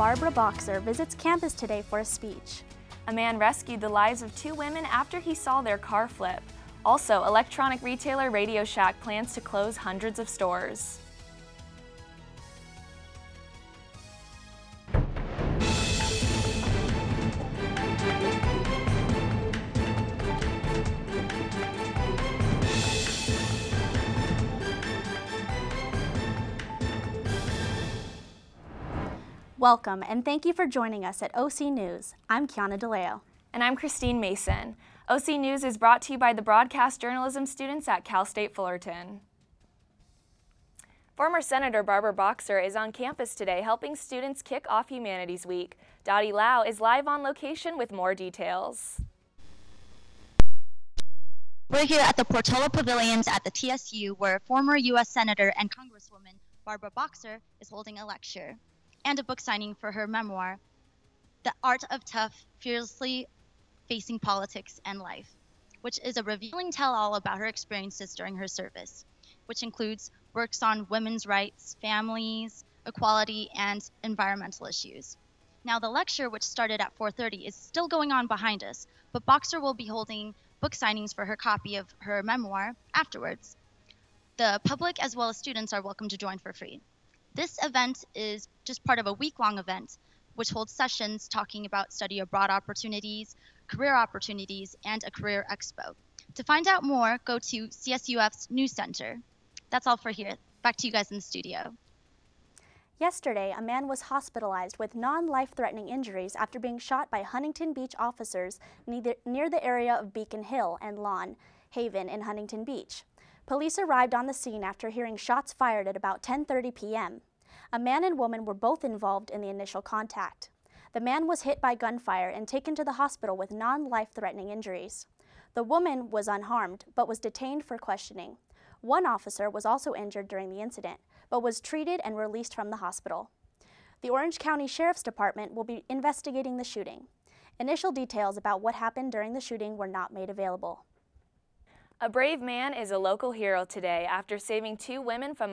Barbara Boxer visits campus today for a speech. A man rescued the lives of 2 women after he saw their car flip. Also, electronic retailer Radio Shack plans to close hundreds of stores. Welcome, and thank you for joining us at OC News. I'm Kiana DeLeo. And I'm Christine Mason. OC News is brought to you by the broadcast journalism students at Cal State Fullerton. Former Senator Barbara Boxer is on campus today helping students kick off Humanities Week. Dottie Lau is live on location with more details. We're here at the Portola Pavilions at the TSU where former U.S. Senator and Congresswoman Barbara Boxer is holding a lecture and a book signing for her memoir, The Art of Tough, Fearlessly Facing Politics and Life, which is a revealing tell-all about her experiences during her service, which includes works on women's rights, families, equality, and environmental issues. Now, the lecture, which started at 4:30, is still going on behind us, but Boxer will be holding book signings for her copy of her memoir afterwards. The public as well as students are welcome to join for free. This event is just part of a week-long event which holds sessions talking about study abroad opportunities, career opportunities, and a career expo. To find out more, go to CSUF's News Center. That's all for here. Back to you guys in the studio. Yesterday, a man was hospitalized with non-life-threatening injuries after being shot by Huntington Beach officers near the area of Beacon Hill and Lawn Haven in Huntington Beach. Police arrived on the scene after hearing shots fired at about 10:30 p.m. A man and woman were both involved in the initial contact. The man was hit by gunfire and taken to the hospital with non-life-threatening injuries. The woman was unharmed, but was detained for questioning. One officer was also injured during the incident, but was treated and released from the hospital. The Orange County Sheriff's Department will be investigating the shooting. Initial details about what happened during the shooting were not made available. A brave man is a local hero today after saving 2 women from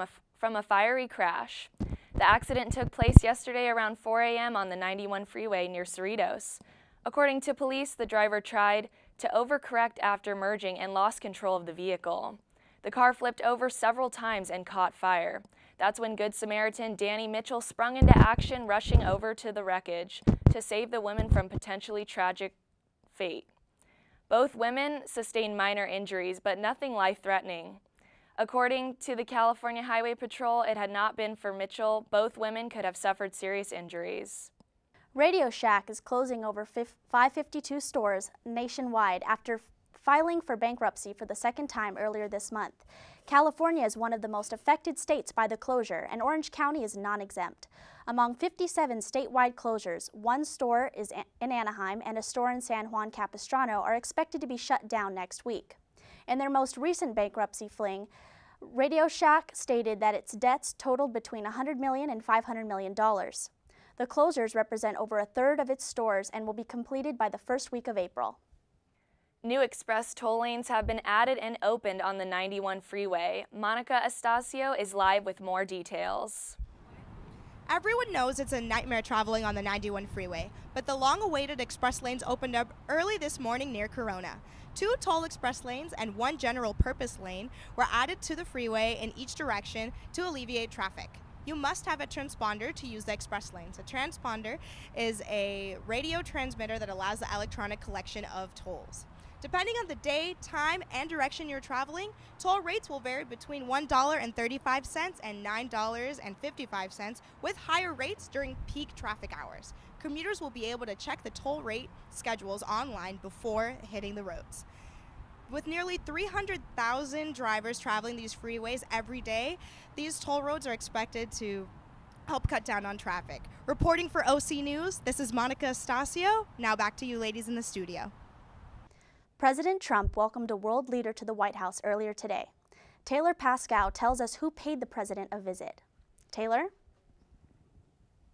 a fiery crash. The accident took place yesterday around 4 a.m. on the 91 freeway near Cerritos. According to police, the driver tried to overcorrect after merging and lost control of the vehicle. The car flipped over several times and caught fire. That's when Good Samaritan Danny Mitchell sprung into action, rushing over to the wreckage to save the women from potentially tragic fate. Both women sustained minor injuries, but nothing life-threatening. According to the California Highway Patrol, it had not been for Mitchell, both women could have suffered serious injuries. Radio Shack is closing over 552 stores nationwide after filing for bankruptcy for the second time earlier this month. California is one of the most affected states by the closure, and Orange County is non-exempt. Among 57 statewide closures, 1 store is in Anaheim and a store in San Juan Capistrano are expected to be shut down next week. In their most recent bankruptcy fling, Radio Shack stated that its debts totaled between $100 million and $500 million. The closures represent over 1/3 of its stores and will be completed by the first week of April. New express toll lanes have been added and opened on the 91 freeway. Monica Estacio is live with more details. Everyone knows it's a nightmare traveling on the 91 freeway, but the long-awaited express lanes opened up early this morning near Corona. 2 toll express lanes and 1 general purpose lane were added to the freeway in each direction to alleviate traffic. You must have a transponder to use the express lanes. A transponder is a radio transmitter that allows the electronic collection of tolls. Depending on the day, time, and direction you're traveling, toll rates will vary between $1.35 and $9.55, with higher rates during peak traffic hours. Commuters will be able to check the toll rate schedules online before hitting the roads. With nearly 300,000 drivers traveling these freeways every day, these toll roads are expected to help cut down on traffic. Reporting for OC News, this is Monica Estacio. Now back to you ladies in the studio. President Trump welcomed a world leader to the White House earlier today. Taylor Pascal tells us who paid the president a visit. Taylor?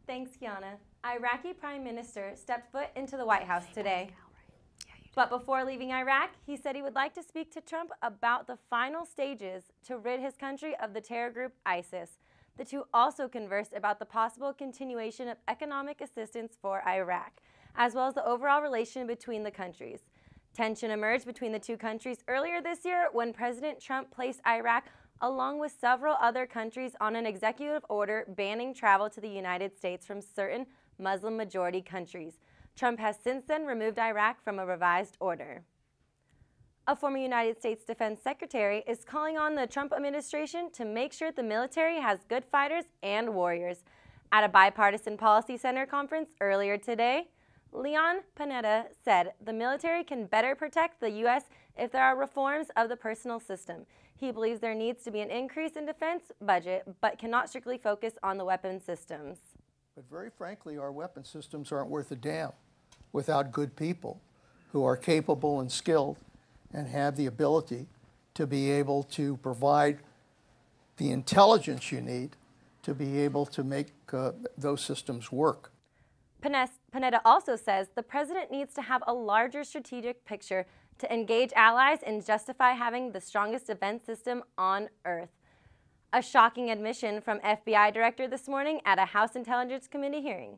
Thanks, Kiana. Iraqi Prime Minister stepped foot into the White House today. But before leaving Iraq, he said he would like to speak to Trump about the final stages to rid his country of the terror group ISIS. The two also conversed about the possible continuation of economic assistance for Iraq, as well as the overall relation between the countries. Tension emerged between the two countries earlier this year when President Trump placed Iraq along with several other countries on an executive order banning travel to the United States from certain Muslim-majority countries. Trump has since then removed Iraq from a revised order. A former United States Defense Secretary is calling on the Trump administration to make sure the military has good fighters and warriors. At a bipartisan policy center conference earlier today, Leon Panetta said the military can better protect the U.S. if there are reforms of the personnel system. He believes there needs to be an increase in defense budget, but cannot strictly focus on the weapon systems. But very frankly, our weapon systems aren't worth a damn without good people who are capable and skilled and have the ability to be able to provide the intelligence you need to be able to make those systems work. Panetta also says the president needs to have a larger strategic picture to engage allies and justify having the strongest defense system on Earth. A shocking admission from FBI Director this morning at a House Intelligence Committee hearing.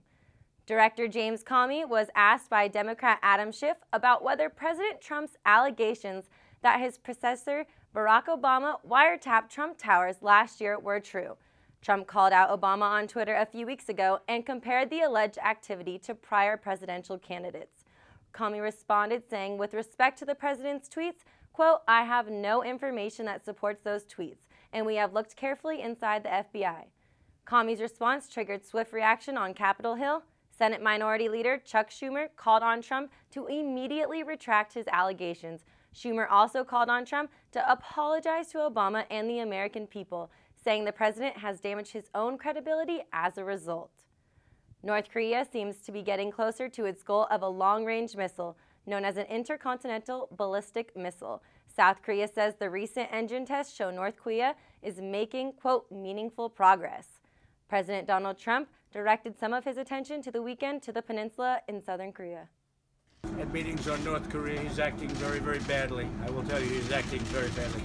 Director James Comey was asked by Democrat Adam Schiff about whether President Trump's allegations that his predecessor Barack Obama wiretapped Trump Towers last year were true. Trump called out Obama on Twitter a few weeks ago and compared the alleged activity to prior presidential candidates. Comey responded saying, with respect to the president's tweets, quote, "I have no information that supports those tweets, and we have looked carefully inside the FBI." Comey's response triggered swift reaction on Capitol Hill. Senate Minority Leader Chuck Schumer called on Trump to immediately retract his allegations. Schumer also called on Trump to apologize to Obama and the American people, saying the president has damaged his own credibility as a result. North Korea seems to be getting closer to its goal of a long-range missile, known as an intercontinental ballistic missile. South Korea says the recent engine tests show North Korea is making, quote, meaningful progress. President Donald Trump directed some of his attention to the weekend to the peninsula in southern Korea. At meetings on North Korea, he's acting very, very badly. I will tell you, he's acting very badly.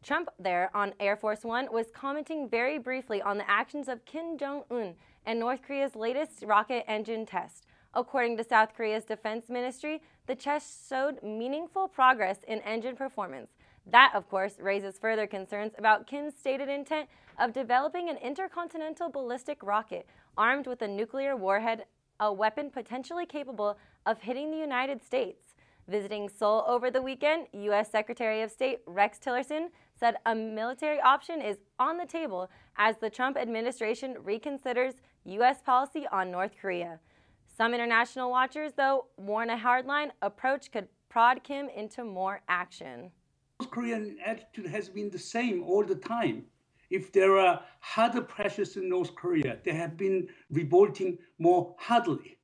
Trump there on Air Force One was commenting very briefly on the actions of Kim Jong-un and North Korea's latest rocket engine test. According to South Korea's defense ministry, the test showed meaningful progress in engine performance. That, of course, raises further concerns about Kim's stated intent of developing an intercontinental ballistic rocket armed with a nuclear warhead, a weapon potentially capable of hitting the United States. Visiting Seoul over the weekend, U.S. Secretary of State Rex Tillerson said a military option is on the table as the Trump administration reconsiders U.S. policy on North Korea. Some international watchers, though, warn a hardline approach could prod Kim into more action. North Korean attitude has been the same all the time. If there are harder pressures in North Korea, they have been revolting more hardly.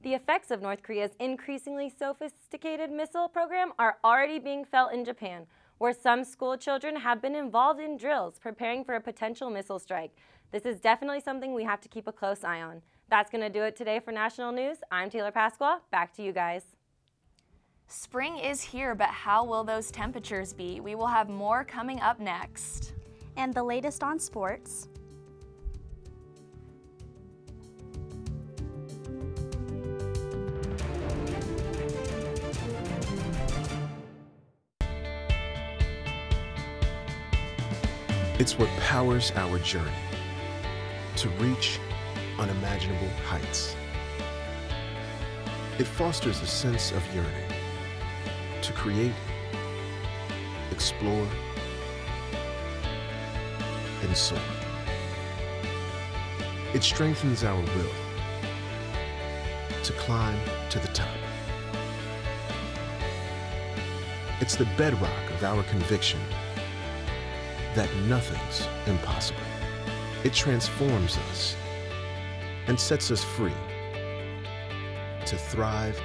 The effects of North Korea's increasingly sophisticated missile program are already being felt in Japan, where some school children have been involved in drills preparing for a potential missile strike. This is definitely something we have to keep a close eye on. That's going to do it today for National News. I'm Taylor Pasqua. Back to you guys. Spring is here, but how will those temperatures be? We will have more coming up next. And the latest on sports. It's what powers our journey to reach unimaginable heights. It fosters a sense of yearning to create, explore, and soar. It strengthens our will to climb to the top. It's the bedrock of our conviction that nothing's impossible. It transforms us and sets us free to thrive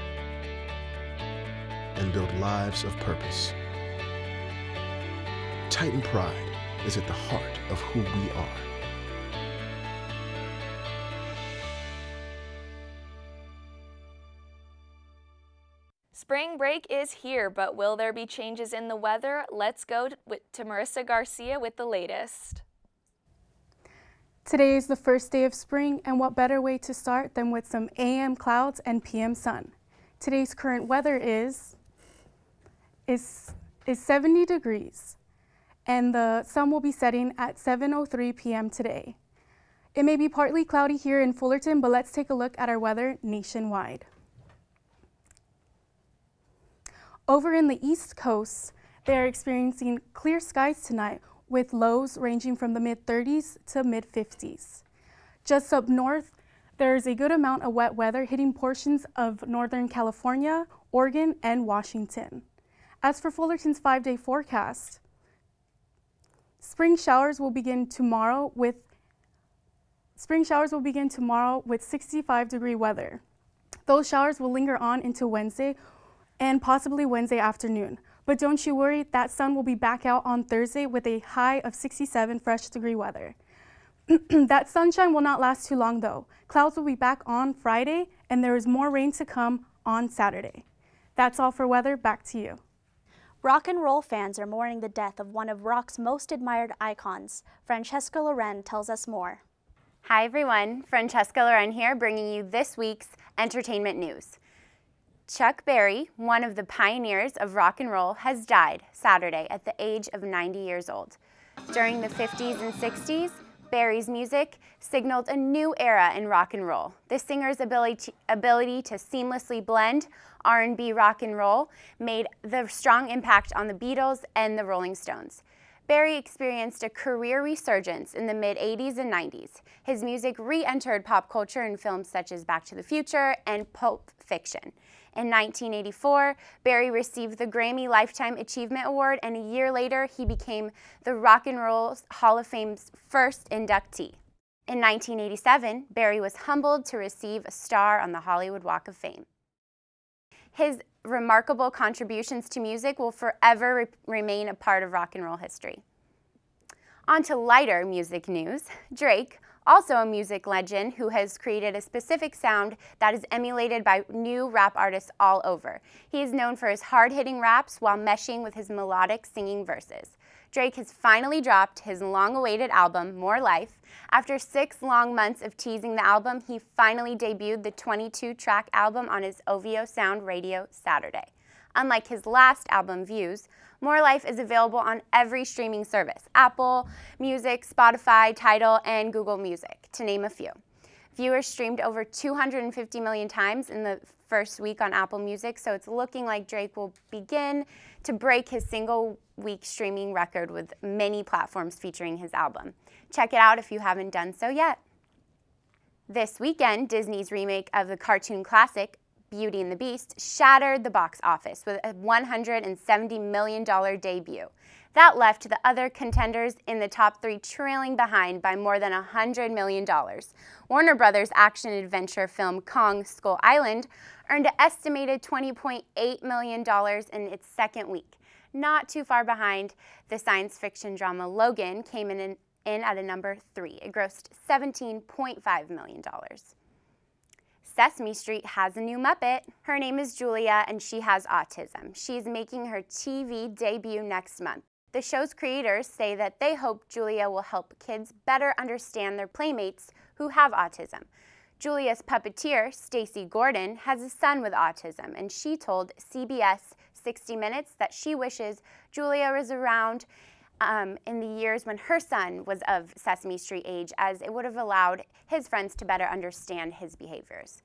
and build lives of purpose. Titan pride is at the heart of who we are. Spring break is here, but will there be changes in the weather? Let's go to Marissa Garcia with the latest. Today is the first day of spring, and what better way to start than with some AM clouds and PM sun. Today's current weather is 70 degrees, and the sun will be setting at 7:03 p.m. today. It may be partly cloudy here in Fullerton, but let's take a look at our weather nationwide. Over in the East Coast, they are experiencing clear skies tonight with lows ranging from the mid-30s to mid-50s. Just up north, there is a good amount of wet weather hitting portions of Northern California, Oregon, and Washington. As for Fullerton's 5-day forecast, spring showers will begin tomorrow with 65-degree weather. Those showers will linger on into Wednesday and possibly Wednesday afternoon. But don't you worry, that sun will be back out on Thursday with a high of 67 fresh degree weather. That sunshine will not last too long though. Clouds will be back on Friday, and there is more rain to come on Saturday. That's all for weather. Back to you. Rock and roll fans are mourning the death of one of rock's most admired icons. Francesca Loren tells us more. Hi everyone, Francesca Loren here, bringing you this week's entertainment news. Chuck Berry, one of the pioneers of rock and roll, has died Saturday at the age of 90 years old. During the 50s and 60s, Berry's music signaled a new era in rock and roll. The singer's ability to seamlessly blend R&B rock and roll made the strong impact on the Beatles and the Rolling Stones. Berry experienced a career resurgence in the mid-80s and 90s. His music re-entered pop culture in films such as Back to the Future and Pulp Fiction. In 1984, Berry received the Grammy Lifetime Achievement Award, and a year later, he became the Rock and Roll Hall of Fame's first inductee. In 1987, Berry was humbled to receive a star on the Hollywood Walk of Fame. His remarkable contributions to music will forever remain a part of rock and roll history. On to lighter music news. Drake, also a music legend who has created a specific sound that is emulated by new rap artists all over. He is known for his hard-hitting raps while meshing with his melodic singing verses. Drake has finally dropped his long-awaited album, More Life. After 6 long months of teasing the album, he finally debuted the 22-track album on his OVO Sound radio Saturday. Unlike his last album, Views, More Life is available on every streaming service: Apple Music, Spotify, Tidal, and Google Music, to name a few. Viewers streamed over 250 million times in the first week on Apple Music, so it's looking like Drake will begin to break his single-week streaming record with many platforms featuring his album. Check it out if you haven't done so yet. This weekend, Disney's remake of the cartoon classic Beauty and the Beast shattered the box office with a $170 million debut. That left the other contenders in the top 3 trailing behind by more than $100 million. Warner Brothers action-adventure film Kong Skull Island earned an estimated $20.8 million in its second week. Not too far behind, the science fiction drama Logan came in at a number 3. It grossed $17.5 million. Sesame Street has a new Muppet. Her name is Julia, and she has autism. She's making her TV debut next month. The show's creators say that they hope Julia will help kids better understand their playmates who have autism. Julia's puppeteer, Stacey Gordon, has a son with autism, and she told CBS 60 Minutes that she wishes Julia was around in the years when her son was of Sesame Street age, as it would have allowed his friends to better understand his behaviors.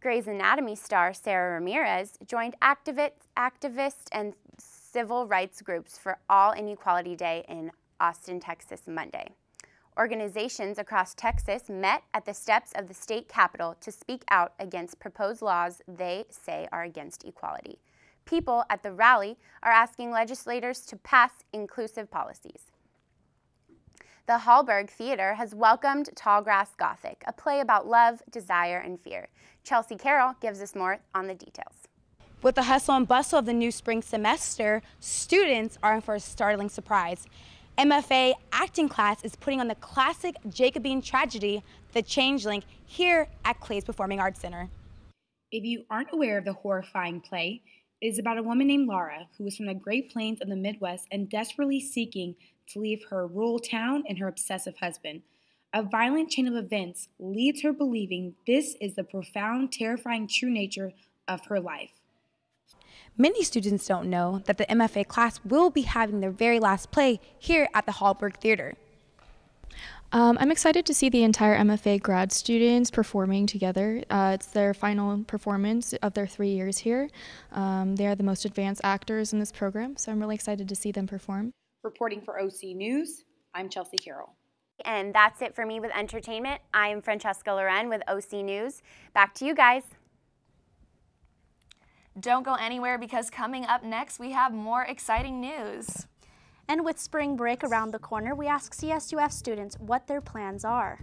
Grey's Anatomy star Sarah Ramirez joined activist and civil rights groups for All Inequality Day in Austin, Texas, Monday. Organizations across Texas met at the steps of the state capitol to speak out against proposed laws they say are against equality. People at the rally are asking legislators to pass inclusive policies. The Hallberg Theater has welcomed Tallgrass Gothic, a play about love, desire, and fear. Chelsea Carroll gives us more on the details. With the hustle and bustle of the new spring semester, students are in for a startling surprise. MFA acting class is putting on the classic Jacobean tragedy, The Changeling, here at Clay's Performing Arts Center. If you aren't aware of the horrifying play, it is about a woman named Laura who is from the Great Plains of the Midwest and desperately seeking to leave her rural town and her obsessive husband. A violent chain of events leads her believing this is the profound, terrifying true nature of her life. Many students don't know that the MFA class will be having their very last play here at the Hallberg Theater. I'm excited to see the entire MFA grad students performing together. It's their final performance of their 3 years here. They are the most advanced actors in this program, so I'm really excited to see them perform. Reporting for OC News, I'm Chelsea Carroll. And that's it for me with entertainment. I'm Francesca Loren with OC News. Back to you guys. Don't go anywhere because coming up next we have more exciting news. And with spring break around the corner, we ask CSUF students what their plans are.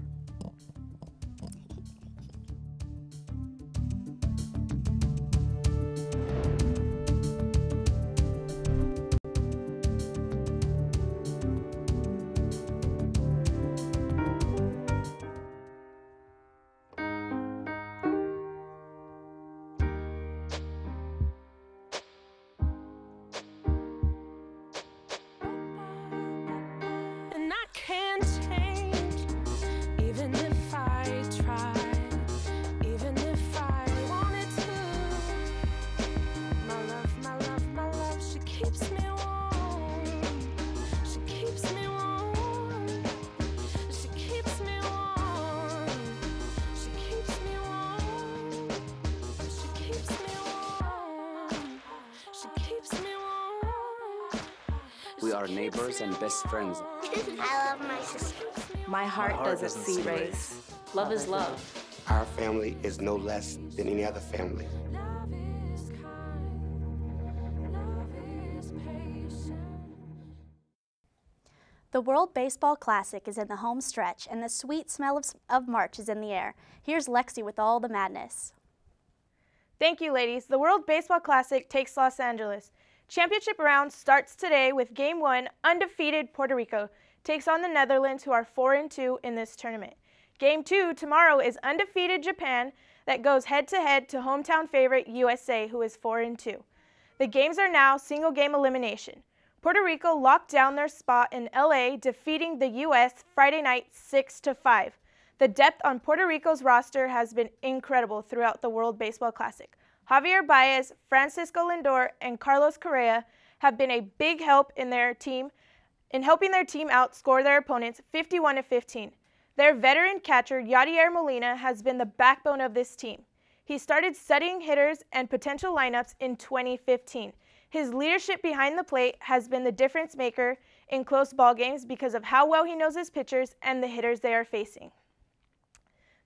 We are neighbors and best friends. I love my sister. My heart doesn't see race. Love is love. Our family is no less than any other family. The World Baseball Classic is in the home stretch, and the sweet smell of March is in the air. Here's Lexi with all the madness. Thank you, ladies. The World Baseball Classic takes Los Angeles. Championship round starts today with Game 1. Undefeated Puerto Rico takes on the Netherlands, who are 4-2 in this tournament. Game 2 tomorrow is undefeated Japan that goes head-to-head to hometown favorite USA, who is 4-2. The games are now single-game elimination. Puerto Rico locked down their spot in LA, defeating the US Friday night 6-5. The depth on Puerto Rico's roster has been incredible throughout the World Baseball Classic. Javier Baez, Francisco Lindor, and Carlos Correa have been a big help in helping their team outscore their opponents 51-15. Their veteran catcher, Yadier Molina, has been the backbone of this team. He started studying hitters and potential lineups in 2015. His leadership behind the plate has been the difference maker in close ball games because of how well he knows his pitchers and the hitters they are facing.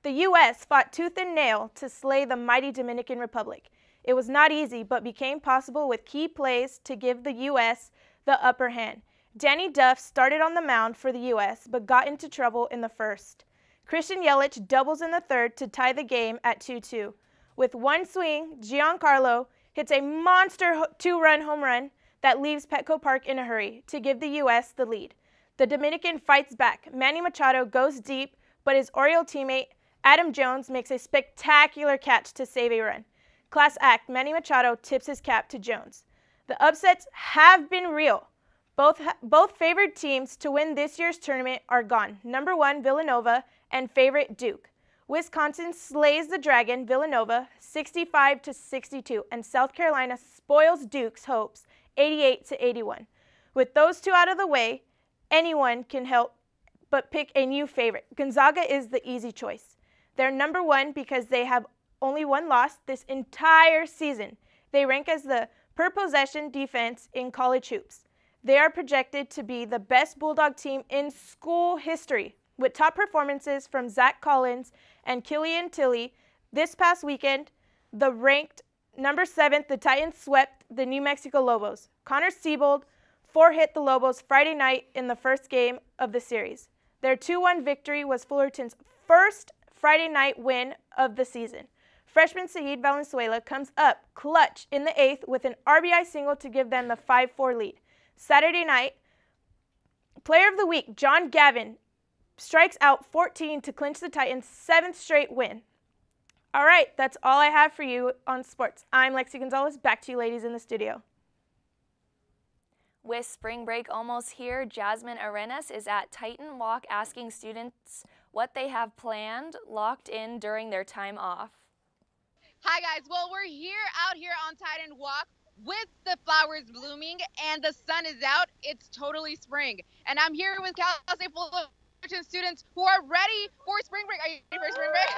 The U.S. fought tooth and nail to slay the mighty Dominican Republic. It was not easy, but became possible with key plays to give the U.S. the upper hand. Danny Duff started on the mound for the U.S., but got into trouble in the first. Christian Yelich doubles in the third to tie the game at 2-2. With one swing, Giancarlo hits a monster 2-run home run that leaves Petco Park in a hurry to give the U.S. the lead. The Dominican fights back. Manny Machado goes deep, but his Oriole teammate Adam Jones makes a spectacular catch to save a run. Class act, Manny Machado tips his cap to Jones. The upsets have been real. Both favored teams to win this year's tournament are gone. Number 1, Villanova, and favorite Duke. Wisconsin slays the Dragon, Villanova, 65-62, and South Carolina spoils Duke's hopes, 88-81. With those two out of the way, anyone can help but pick a new favorite. Gonzaga is the easy choice. They're number 1 because they have only one loss this entire season. They rank as the per possession defense in college hoops. They are projected to be the best Bulldog team in school history, with top performances from Zach Collins and Killian Tilly. This past weekend, the ranked number 7, the Titans swept the New Mexico Lobos. Connor Siebold 4-hit the Lobos Friday night in the first game of the series. Their 2-1 victory was Fullerton's first Friday night win of the season. Freshman Saeed Valenzuela comes up clutch in the 8th with an RBI single to give them the 5-4 lead. Saturday night, Player of the Week John Gavin strikes out 14 to clinch the Titans' 7th straight win. All right, that's all I have for you on sports. I'm Lexi Gonzalez. Back to you ladies in the studio. With spring break almost here, Jasmine Arenas is at Titan Walk asking students what they have planned, locked in during their time off. Hi guys, well we're out here on Titan Walk with the flowers blooming and the sun is out. It's totally spring. And I'm here with Cal State Fullerton students who are ready for spring break. Are you ready for spring break?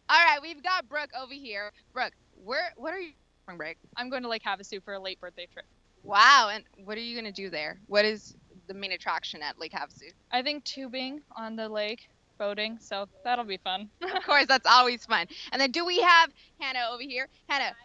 All right, we've got Brooke over here. Brooke, what are you for spring break? I'm going to Lake Havasu for a late birthday trip. Wow, and what are you going to do there? What is the main attraction at Lake Havasu? I think tubing on the lake, boating, so that'll be fun. Of course, that's always fun. And then do we have Hannah over here? Hannah,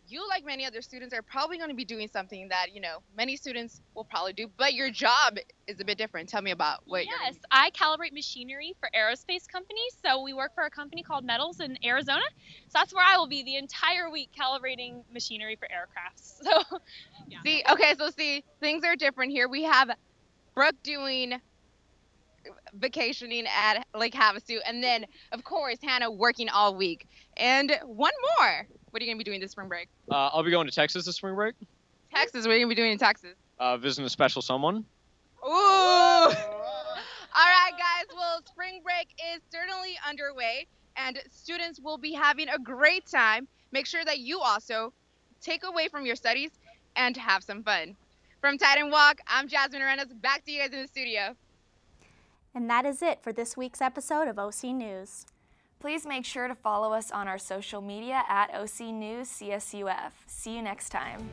you, like many other students, are probably going to be doing something that, many students will probably do, but your job is a bit different. Tell me about what you're doing. Yes, I calibrate machinery for aerospace companies. So we work for a company called Metals in Arizona. So that's where I will be the entire week calibrating machinery for aircrafts. So, yeah. See, things are different here. We have Brooke doing vacationing at Lake Havasu, and then, of course, Hannah working all week. And one more. What are you going to be doing this spring break? I'll be going to Texas this spring break. Texas? What are you going to be doing in Texas? Visiting a special someone. Ooh! All right, guys. Well, spring break is certainly underway, and students will be having a great time. Make sure that you also take away from your studies and have some fun. From Titan Walk, I'm Jasmine Arenas. Back to you guys in the studio. And that is it for this week's episode of OC News. Please make sure to follow us on our social media at OC News CSUF. See you next time.